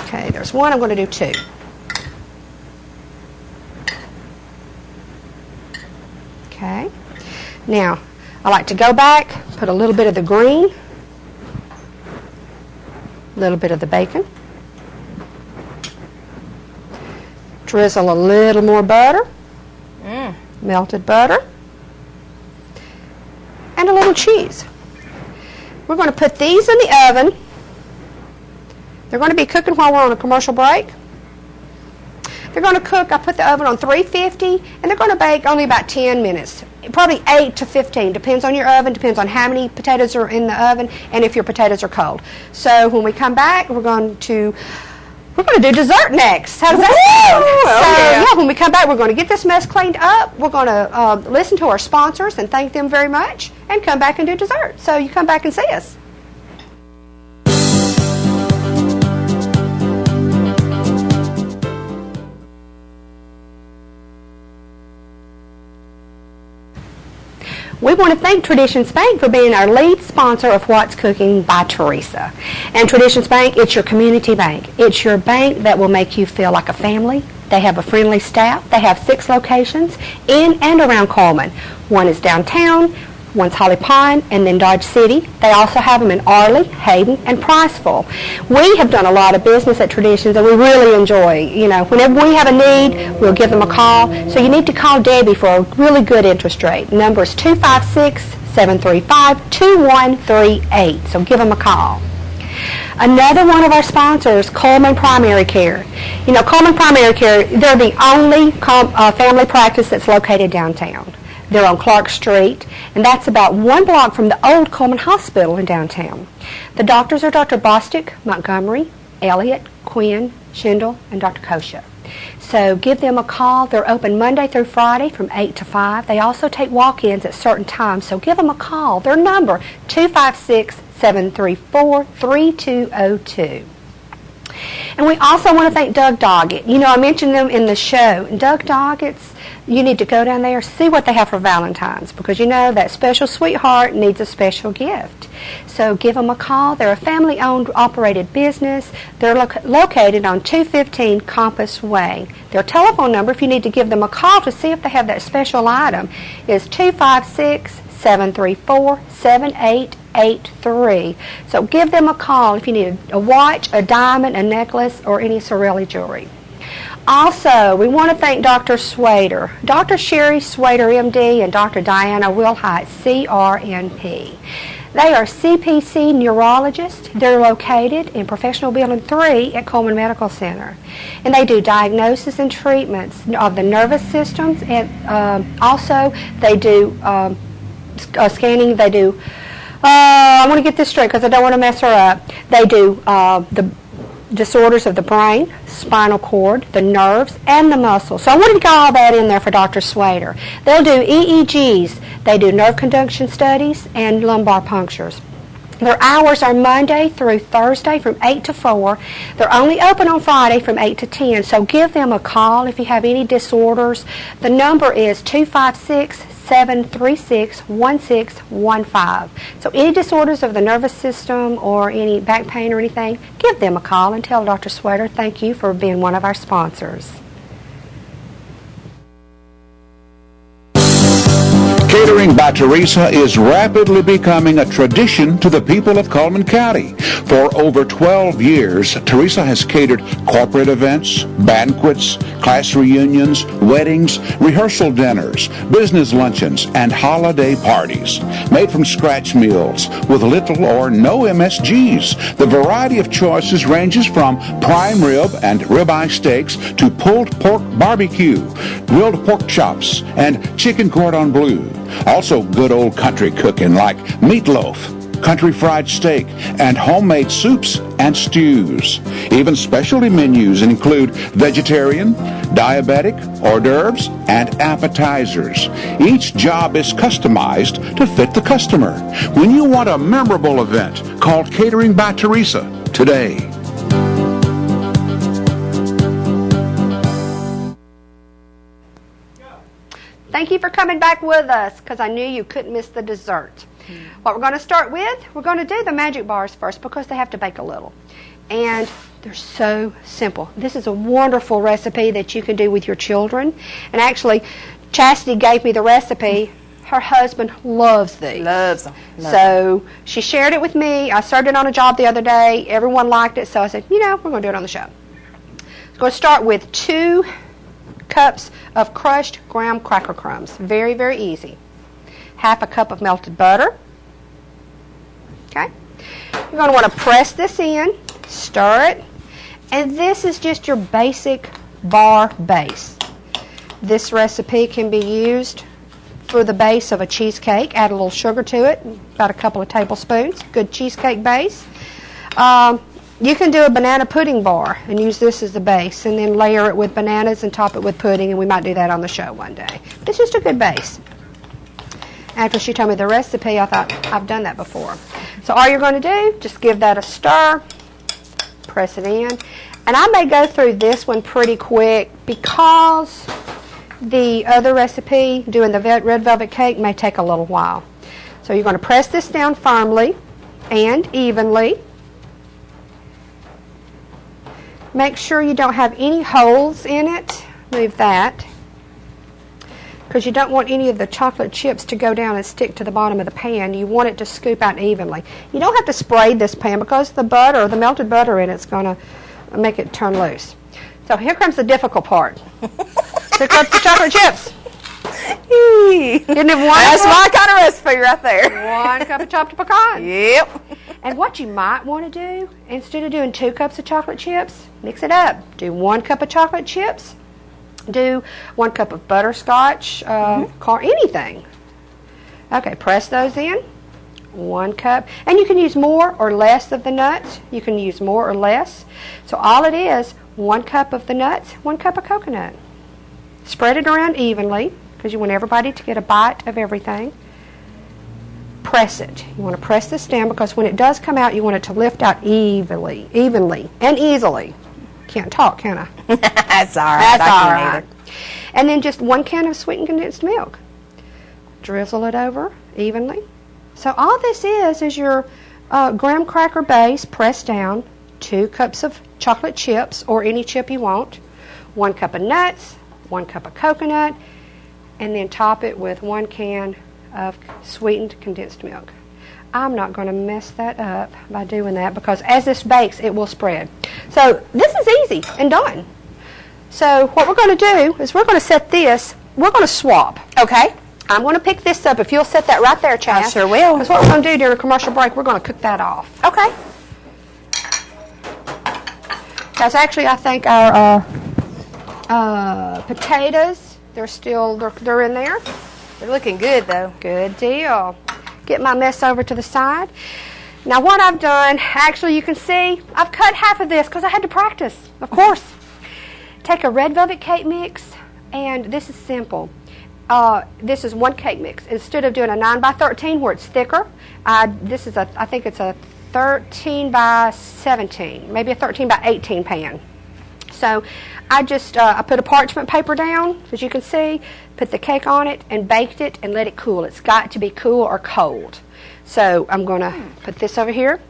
Okay, there's one. I'm going to do 2. Okay. Now, I like to go back, put a little bit of the green, a little bit of the bacon, drizzle a little more butter, melted butter, and a little cheese. We're going to put these in the oven. They're going to be cooking while we're on a commercial break. They're going to cook, I put the oven on 350, and they're going to bake only about 10 minutes. probably 8 to 15. Depends on your oven, depends on how many potatoes are in the oven, and if your potatoes are cold. So when we come back, we're going to do dessert next. How does that sound? So, when we come back, we're going to get this mess cleaned up. We're going to listen to our sponsors and thank them very much, and come back and do dessert. So you come back and see us. We want to thank Traditions Bank for being our lead sponsor of What's Cooking by Teresa. And Traditions Bank, it's your community bank. It's your bank that will make you feel like a family. They have a friendly staff. They have 6 locations in and around Coleman. One is downtown, one's Holly Pond, and then Dodge City. They also have them in Arley, Hayden, and Priceville. We have done a lot of business at Traditions, and we really enjoy, whenever we have a need, we'll give them a call. So you need to call Debbie for a really good interest rate. The number is 256-735-2138. So give them a call. Another one of our sponsors, Coleman Primary Care. Coleman Primary Care, they're the only family practice that's located downtown. They're on Clark Street, and that's about 1 block from the old Coleman Hospital in downtown. The doctors are Dr. Bostic, Montgomery, Elliott, Quinn, Schindel, and Dr. Kosha. So give them a call. They're open Monday through Friday from 8 to 5. They also take walk-ins at certain times, so give them a call. Their number, 256-734-3202. And we also want to thank Doug Doggett. I mentioned them in the show. Doug Doggett's, you need to go down there, see what they have for Valentine's, because that special sweetheart needs a special gift. So give them a call. They're a family-owned, operated business. They're located on 215 Compass Way. Their telephone number, if you need to give them a call to see if they have that special item, is 256-734-7883. So give them a call if you need a watch, a diamond, a necklace, or any Sorelli jewelry. Also, we want to thank Dr. Swader, Dr. Sherry Swader, MD, and Dr. Diana Wilhite, CRNP. They are CPC neurologists. They're located in Professional Building 3 at Coleman Medical Center. And they do diagnosis and treatments of the nervous systems, and also they do scanning. They do, I want to get this straight because I don't want to mess her up. They do the disorders of the brain, spinal cord, the nerves, and the muscles. So I wanted to get all that in there for Dr. Swader. They'll do EEGs. They do nerve conduction studies and lumbar punctures. Their hours are Monday through Thursday from 8 to 4. They're only open on Friday from 8 to 10. So give them a call if you have any disorders. The number is 256-736-1615. So any disorders of the nervous system or any back pain or anything, give them a call and tell Dr. Swader thank you for being one of our sponsors. Catering by Teresa is rapidly becoming a tradition to the people of Coleman County. For over 12 years, Teresa has catered corporate events, banquets, class reunions, weddings, rehearsal dinners, business luncheons, and holiday parties. Made from scratch meals with little or no MSGs. The variety of choices ranges from prime rib and ribeye steaks to pulled pork barbecue, grilled pork chops, and chicken cordon bleu. Also good old country cooking like meatloaf, country fried steak, and homemade soups and stews. Even specialty menus include vegetarian, diabetic, hors d'oeuvres, and appetizers. Each job is customized to fit the customer. When you want a memorable event, call Catering by Teresa today. Thank you for coming back with us, because I knew you couldn't miss the dessert. What we're going to start with, we're going to do the magic bars first because they have to bake a little. And they're so simple. This is a wonderful recipe that you can do with your children. And actually, Chastity gave me the recipe. Her husband loves these. Loves them. So she shared it with me. I started on a job the other day. Everyone liked it. So I said, we're going to do it on the show. I'm going to start with 2 cups of crushed graham cracker crumbs. Very, very easy. Half a cup of melted butter. Okay. You're going to want to press this in, stir it, and this is just your basic bar base. This recipe can be used for the base of a cheesecake. Add a little sugar to it, about a couple of tablespoons. Good cheesecake base. You can do a banana pudding bar and use this as the base, and then layer it with bananas and top it with pudding, and we might do that on the show one day. It's just a good base. After she told me the recipe, I thought, I've done that before. So all you're going to do, just give that a stir, press it in. And I may go through this one pretty quick because the other recipe, doing the red velvet cake, may take a little while. So you're going to press this down firmly and evenly. Make sure you don't have any holes in it. Move that. Because you don't want any of the chocolate chips to go down and stick to the bottom of the pan. You want it to scoop out evenly. You don't have to spray this pan because the butter, the melted butter in it's going to make it turn loose. So here comes the difficult part. 2 cups of chocolate chips. Isn't it wonderful? That's my kind of recipe right there. 1 cup of chopped pecans. Yep. And what you might want to do, instead of doing 2 cups of chocolate chips, mix it up. Do 1 cup of chocolate chips. Do 1 cup of butterscotch, anything. Okay, press those in. 1 cup. And you can use more or less of the nuts. You can use more or less. So all it is, 1 cup of the nuts, 1 cup of coconut. Spread it around evenly because you want everybody to get a bite of everything. Press it. You want to press this down because when it does come out, you want it to lift out evenly, and easily. Can't talk, can I? That's all right. That's all right. And then just 1 can of sweetened condensed milk. Drizzle it over evenly. So all this is your graham cracker base pressed down, 2 cups of chocolate chips or any chip you want, 1 cup of nuts, 1 cup of coconut, and then top it with 1 can of sweetened condensed milk. I'm not going to mess that up by doing that because as this bakes, it will spread. So this is easy and done. So what we're going to do is we're going to set this, we're going to swap. Okay. I'm going to pick this up. If you'll set that right there, Chas. I sure will. Because what we're going to do during a commercial break, we're going to cook that off. Okay. Because actually I think our potatoes, they're in there. They're looking good, though. Good deal. Get my mess over to the side. Now what I've done, actually you can see, I've cut half of this because I had to practice, of course. Take a red velvet cake mix, and this is simple. This is 1 cake mix. Instead of doing a 9 by 13 where it's thicker, I think it's a 13 by 17, maybe a 13 by 18 pan. So I just I put a parchment paper down, as you can see, put the cake on it, and baked it and let it cool. It's got to be cool or cold. So I'm going to put this over here.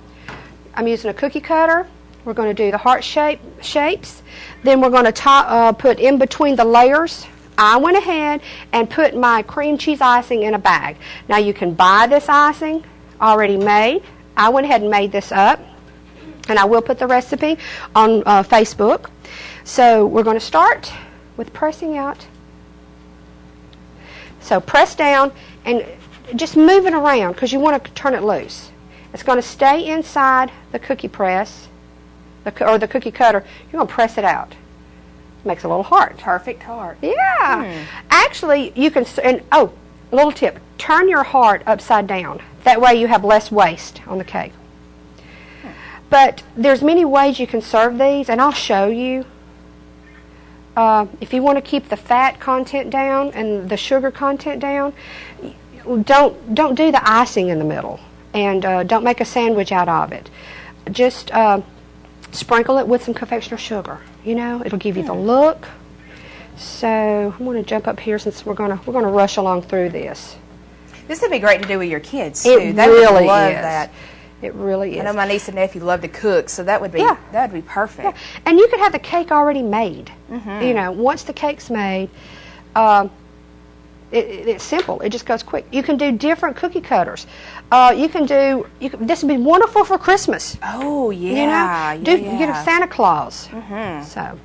I'm using a cookie cutter. We're going to do the heart shapes. Then we're going to put in between the layers. I went ahead and put my cream cheese icing in a bag. Now you can buy this icing already made. I went ahead and made this up, and I will put the recipe on Facebook. So we're going to start with pressing out. So press down and just move it around because you want to turn it loose. It's going to stay inside the cookie press or the cookie cutter. You're going to press it out. Makes a little heart. Perfect heart. Yeah. Actually, you can, a little tip, turn your heart upside down. That way you have less waste on the cake. But there's many ways you can serve these, and I'll show you. If you want to keep the fat content down and the sugar content down, don't do the icing in the middle, and don't make a sandwich out of it. Just sprinkle it with some confectioner sugar. You know, it'll give you the look. So I'm going to jump up here since we're going to rush along through this. This would be great to do with your kids too. It They really would love is. that. It really is. I know my niece and nephew love to cook, so that would be perfect. Yeah. And you could have the cake already made. You know, once the cake's made, it's simple. It just goes quick. You can do different cookie cutters. This would be wonderful for Christmas. Oh yeah. You know, get a Santa Claus. So,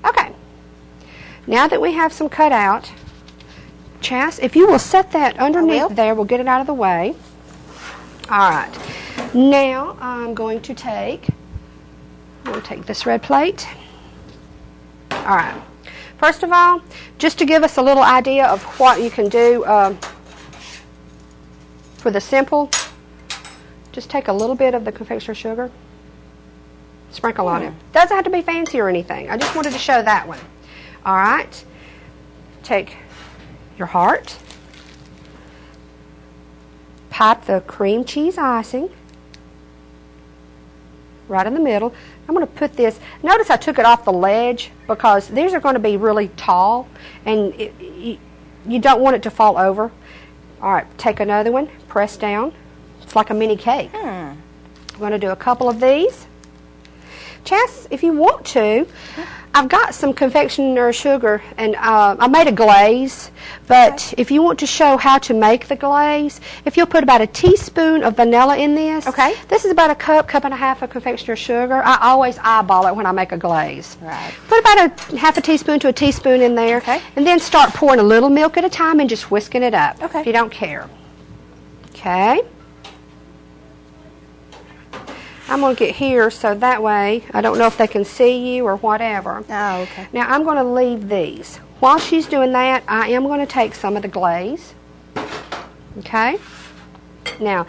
okay. Now that we have some cut out, Chas, if you will set that underneath there, we'll get it out of the way. All right. Now I'm going to take this red plate. All right. First of all, just to give us a little idea of what you can do for the simple, just take a little bit of the confectioner sugar, sprinkle on it. Doesn't have to be fancy or anything. I just wanted to show that one. All right. Take your heart, pop the cream cheese icing right in the middle. I'm going to put this, notice I took it off the ledge because these are going to be really tall and you don't want it to fall over. All right, take another one, press down. It's like a mini cake. I'm going to do a couple of these. Chas, if you want to, I've got some confectioner sugar and I made a glaze, but if you want to show how to make the glaze, if you'll put about a teaspoon of vanilla in this. Okay. This is about a cup and a half of confectioner sugar. I always eyeball it when I make a glaze. Right. Put about a half a teaspoon to a teaspoon in there. Okay. And then start pouring a little milk at a time and just whisking it up. Okay. If you don't care. Okay. I'm going to get here so that way, I don't know if they can see you or whatever. Oh, okay. Now I'm going to leave these. While she's doing that, I am going to take some of the glaze. Okay? Now,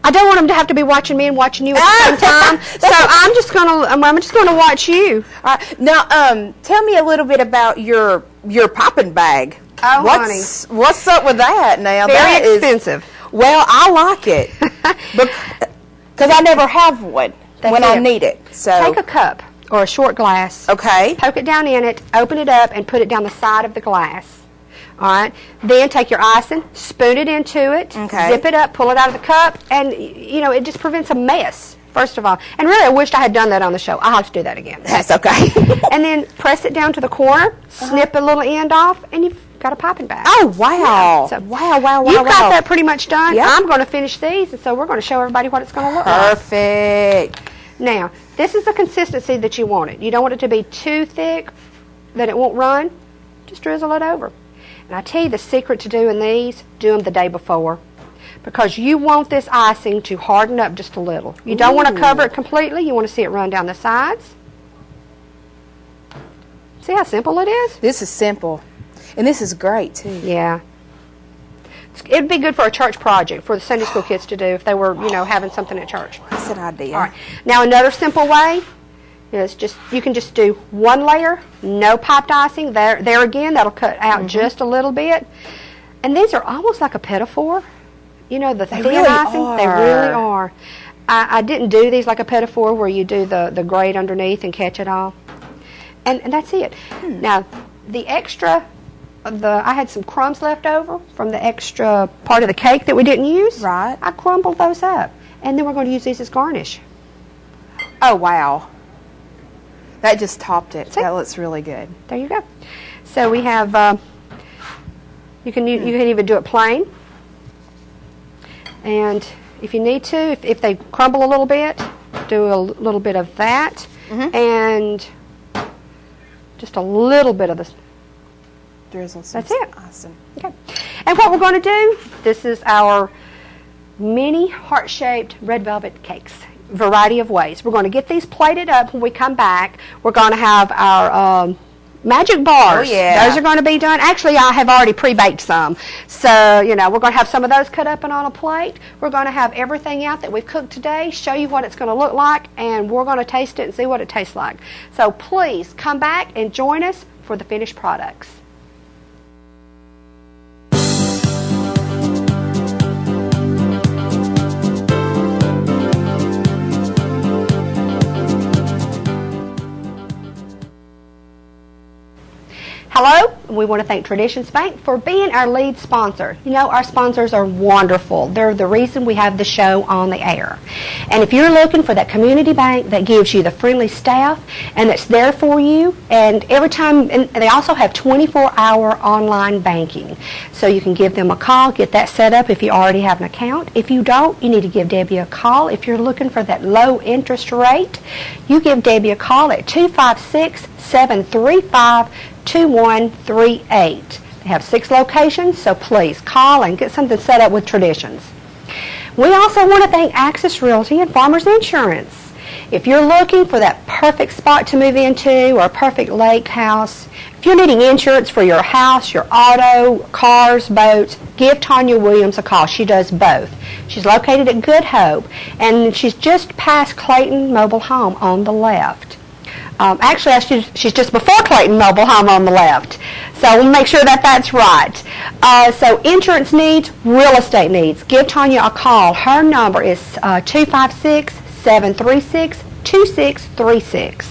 I don't want them to have to be watching me and watching you at the same time, so I'm just going to watch you. All right. Now, tell me a little bit about your popping bag. Oh, what's up with that now? Very expensive. Well, I like it because I never have one when I need it. So take a cup or a short glass. Okay. Poke it down in it, open it up, and put it down the side of the glass. All right. Then take your icing, spoon it into it, zip it up, pull it out of the cup, and it just prevents a mess. First of all, and really, I wished I had done that on the show. I'll have to do that again. That's okay. And then press it down to the corner, snip a little end off, and you've got a popping bag. Oh, wow. Yeah, so Wow. You've got that pretty much done. Yep. I'm going to finish these, and so we're going to show everybody what it's going to look like. Perfect. Now, this is the consistency that you want it. You don't want it to be too thick that it won't run. Just drizzle it over. And I tell you the secret to doing these, do them the day before. Because you want this icing to harden up just a little. You don't want to cover it completely. You want to see it run down the sides. See how simple it is? This is simple. And this is great, too. Yeah. It would be good for a church project for the Sunday school kids to do if they were, having something at church. That's an idea. All right. Now, another simple way is you can just do one layer, no popped icing. There again, that'll cut out just a little bit. And these are almost like a pedophore. The thin really icing. are. They really are. I didn't do these like a pedophore where you do the grate underneath and catch it all. And that's it. Now, the extra... I had some crumbs left over from the extra part of the cake that we didn't use. Right. I crumbled those up. And then we're going to use these as garnish. Oh, wow. That just topped it. See? That looks really good. There you go. So we have, you can even do it plain. And if you need to, if they crumble a little bit, do a little bit of that. And just a little bit of this. Drizzle some That's it. Awesome. Okay. And what we're going to do, this is our mini heart-shaped red velvet cakes. Variety of ways. We're going to get these plated up when we come back. We're going to have our magic bars. Oh, yeah. Those are going to be done. Actually, I have already pre-baked some. So, we're going to have some of those cut up and on a plate. We're going to have everything out that we've cooked today, show you what it's going to look like, and we're going to taste it and see what it tastes like. So please come back and join us for the finished products. Hello, and we want to thank Traditions Bank for being our lead sponsor. Our sponsors are wonderful. They're the reason we have the show on the air. And if you're looking for that community bank that gives you the friendly staff and that's there for you, and every time, and they also have 24-hour online banking. So you can give them a call, get that set up if you already have an account. If you don't, you need to give Debbie a call. If you're looking for that low interest rate, you give Debbie a call at 256-735-2138. They have 6 locations, so please call and get something set up with Traditions. We also want to thank Access Realty and Farmers Insurance. If you're looking for that perfect spot to move into or a perfect lake house, if you're needing insurance for your house, your auto, cars, boats, give Tanya Williams a call. She does both. She's located at Good Hope, and she's just past Clayton Mobile Home on the left. Actually, she's just before Clayton Mobile Home on the left. So we'll make sure that that's right. So insurance needs, real estate needs. Give Tanya a call. Her number is 256-736-2636.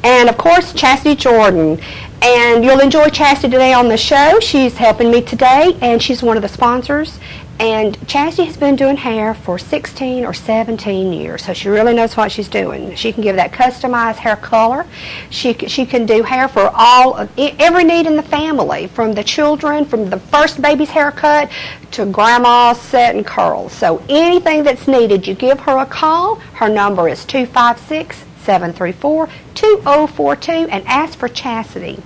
And, of course, Chastity Jordan. And you'll enjoy Chastity today on the show. She's helping me today, and she's one of the sponsors. And Chastity has been doing hair for 16 or 17 years, so she really knows what she's doing. She can give that customized hair color. She can do hair for every need in the family, from the children, from the first baby's haircut to grandma's set and curls. So anything that's needed, you give her a call. Her number is 256-734-2042, and ask for Chastity.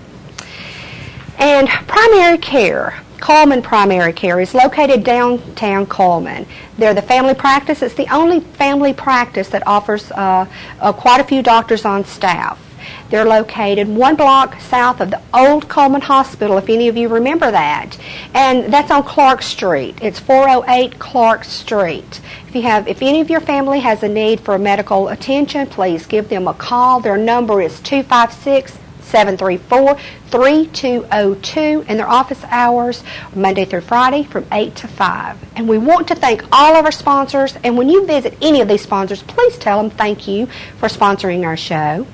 And primary care. Coleman Primary Care is located downtown Coleman. They're the family practice. It's the only family practice that offers quite a few doctors on staff. They're located 1 block south of the old Coleman Hospital, if any of you remember that. And that's on Clark Street. It's 408 Clark Street. If any of your family has a need for medical attention, please give them a call. Their number is 256-734-3202, and their office hours are Monday through Friday from 8 to 5. And we want to thank all of our sponsors, and when you visit any of these sponsors, please tell them thank you for sponsoring our show.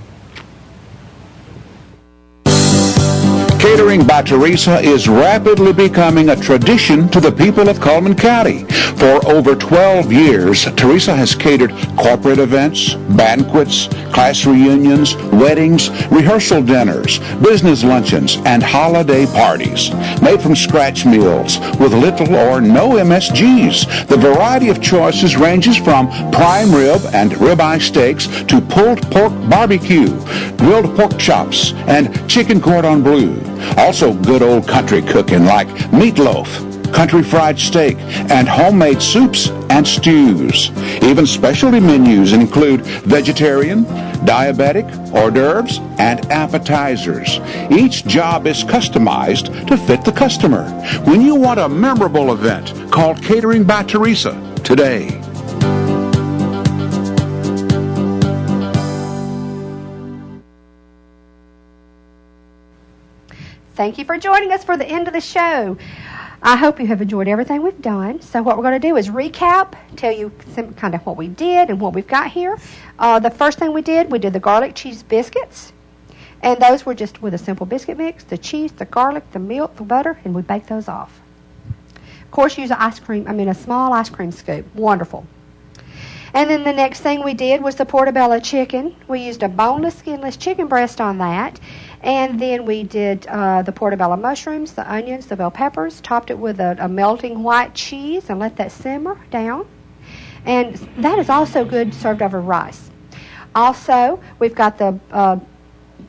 Catering by Teresa is rapidly becoming a tradition to the people of Coleman County. For over 12 years, Teresa has catered corporate events, banquets, class reunions, weddings, rehearsal dinners, business luncheons, and holiday parties. Made from scratch meals with little or no MSGs. The variety of choices ranges from prime rib and ribeye steaks to pulled pork barbecue, grilled pork chops, and chicken cordon bleu. Also good old country cooking like meatloaf, country fried steak, and homemade soups and stews. Even specialty menus include vegetarian, diabetic, hors d'oeuvres, and appetizers. Each job is customized to fit the customer. When you want a memorable event, call Catering by Teresa today. Thank you for joining us for the end of the show. I hope you have enjoyed everything we've done. So what we're going to do is recap, tell you kind of what we did and what we've got here. The first thing we did the garlic cheese biscuits. And those were just with a simple biscuit mix, the cheese, the garlic, the milk, the butter, and we baked those off. Of course, use a small ice cream scoop. Wonderful. And then the next thing we did was the portobello chicken. We used a boneless, skinless chicken breast on that. And then we did the portobello mushrooms, the onions, the bell peppers, topped it with a melting white cheese and let that simmer down. And that is also good served over rice. Also, we've got the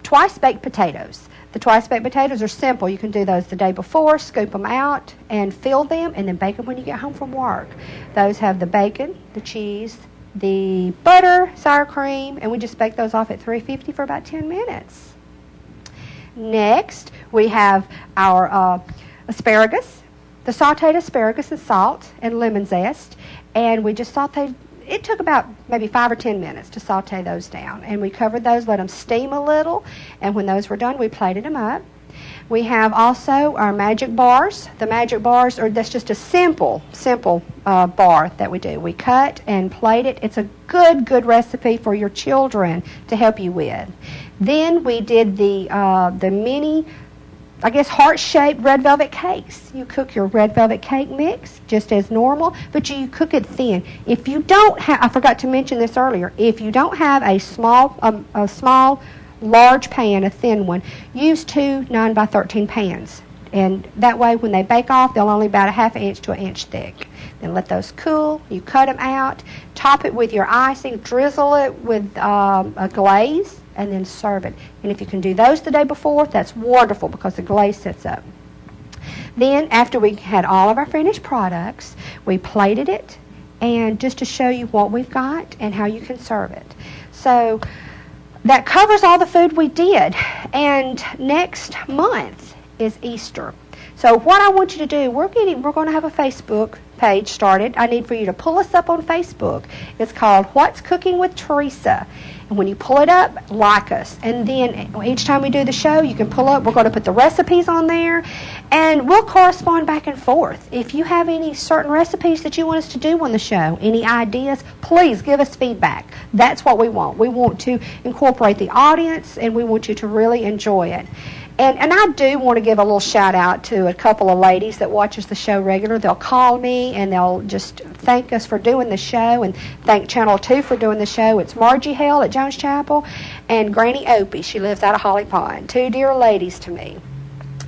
twice-baked potatoes. The twice-baked potatoes are simple. You can do those the day before, scoop them out, and fill them, and then bake them when you get home from work. Those have the bacon, the cheese, the butter, sour cream, and we just bake those off at 350 for about 10 minutes. Next, we have our asparagus, the sauteed asparagus and salt and lemon zest, and we just sauteed. It took about maybe 5 or 10 minutes to saute those down, and we covered those, let them steam a little, and when those were done, we plated them up. We have also our magic bars. The magic bars that's just a simple bar that we do. We cut and plate it. It's a good recipe for your children to help you with. Then we did the mini, heart-shaped red velvet cakes. You cook your red velvet cake mix just as normal, but you cook it thin. If you don't have, I forgot to mention this earlier, if you don't have a small large pan, a thin one, use 2 9x13 pans. And that way when they bake off, they'll only be about a ½ inch to an inch thick. Then let those cool. You cut them out, top it with your icing, drizzle it with a glaze, and then serve it. And if you can do those the day before, that's wonderful because the glaze sets up. Then after we had all of our finished products, we plated it and just to show you what we've got and how you can serve it. So that covers all the food we did. And next month is Easter. So what I want you to do, we're going to have a Facebook page started. I need for you to pull us up on Facebook. It's called What's Cooking with Teresa. And when you pull it up, like us. And then each time we do the show, you can pull up. We're going to put the recipes on there. And we'll correspond back and forth. If you have any certain recipes that you want us to do on the show, any ideas, please give us feedback. That's what we want. We want to incorporate the audience, and we want you to really enjoy it. And I do want to give a little shout out to a couple of ladies that watches the show regular. They'll call me and they'll just thank us for doing the show and thank Channel 2 for doing the show. It's Margie Hale at Jones Chapel and Granny Opie. She lives out of Holly Pond. Two dear ladies to me.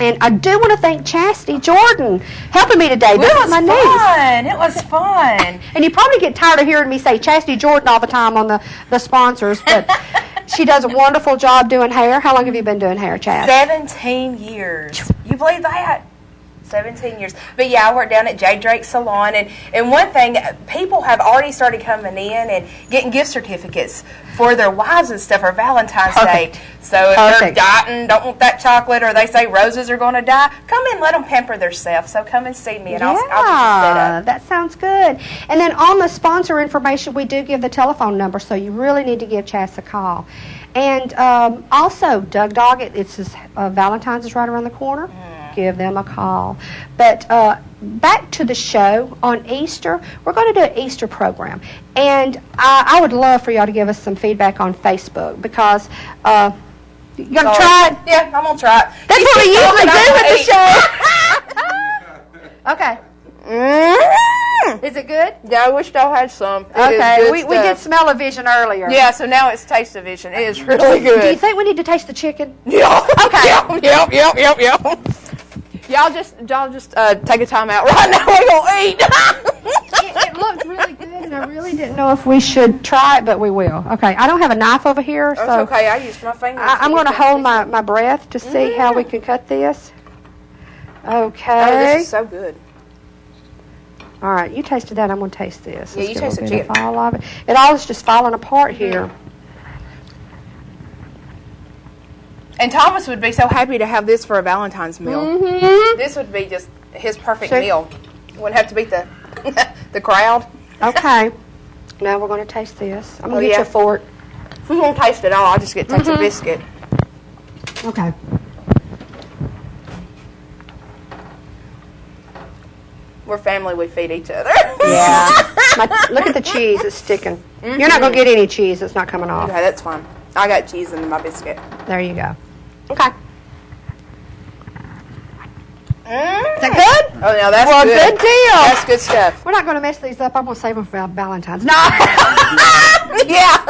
And I do want to thank Chastity Jordan helping me today. This is my niece. It was fun. And you probably get tired of hearing me say Chastity Jordan all the time on the sponsors, but she does a wonderful job doing hair. How long have you been doing hair, Chas? 17 years. You believe that? 17 years. But yeah, I work down at J. Drake Salon, and one thing, people have already started coming in and getting gift certificates for their wives and stuff for Valentine's Day. So if they're dieting, don't want that chocolate, or they say roses are going to die, come in, let them pamper themselves. So come and see me, and I'll get you set up. That sounds good. And then on the sponsor information, we do give the telephone number, so you really need to give Chas a call. And also, Doug Doggett, it's his, Valentine's is right around the corner. Give them a call. But back to the show on Easter, we're going to do an Easter program. And I would love for y'all to give us some feedback on Facebook, because you going to try it? Yeah, I'm going to try it. That's what we usually do with the show. Okay. Is it good? Yeah, I wish I had some. Okay, we did smell-o-vision earlier. Yeah, so now it's taste-o-vision. It is really good. Do you think we need to taste the chicken? Yeah. Okay. Yep. Y'all just take a time out right now. We're going to eat. It looked really good, and I really didn't know if we should try it, but we will. Okay, I don't have a knife over here, so that's okay. I used my fingers. I'm going to hold my breath to see how we can cut this. Okay. Oh, this is so good. All right, you tasted that. I'm going to taste this. Yeah, you taste the chicken. All of it. It all is just falling apart here. And Thomas would be so happy to have this for a Valentine's meal. Mm-hmm. This would be just his perfect meal. Wouldn't have to beat the the crowd. Okay. Now we're going to taste this. I'm going to get you a fork. If we won't taste it all, I'll just take a biscuit. Okay. We're family. We feed each other. Yeah. Look at the cheese. It's sticking. Mm-hmm. You're not going to get any cheese. It's not coming off. Okay, that's fine. I got cheese in my biscuit. There you go. Okay. Is that good? Oh, no, that's good. Good deal. That's good stuff. We're not going to mess these up. I'm going to save them for Valentine's. No. Yeah.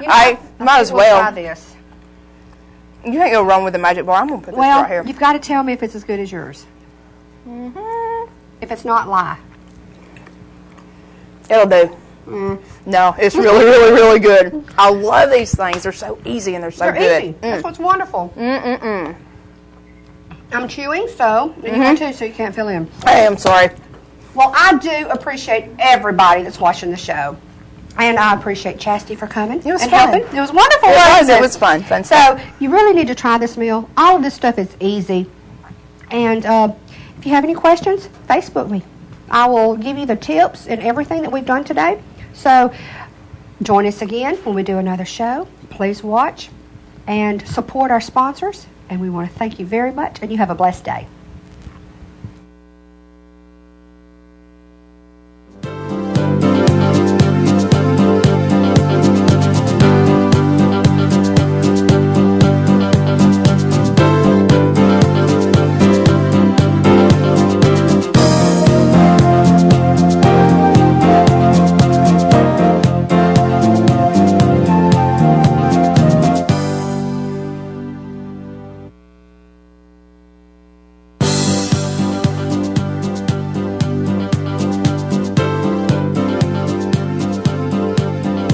I might as well. Try this. You ain't go wrong with the magic bar. I'm going to put this right here. Well, you've got to tell me if it's as good as yours. Mm-hmm. If it's not, lie. It'll do. No, it's really, really, really good. I love these things. They're so easy and they're so good. Easy. That's what's wonderful. I'm chewing, so you are too, so you can't fill in. Hey, I'm sorry. Well, I do appreciate everybody that's watching the show. And I appreciate Chastity for coming It was and fun. helping. It was wonderful. It was fun. So you really need to try this meal. All of this stuff is easy. And if you have any questions, Facebook me. I will give you the tips and everything that we've done today. So join us again when we do another show. Please watch and support our sponsors. And we want to thank you very much. And you have a blessed day.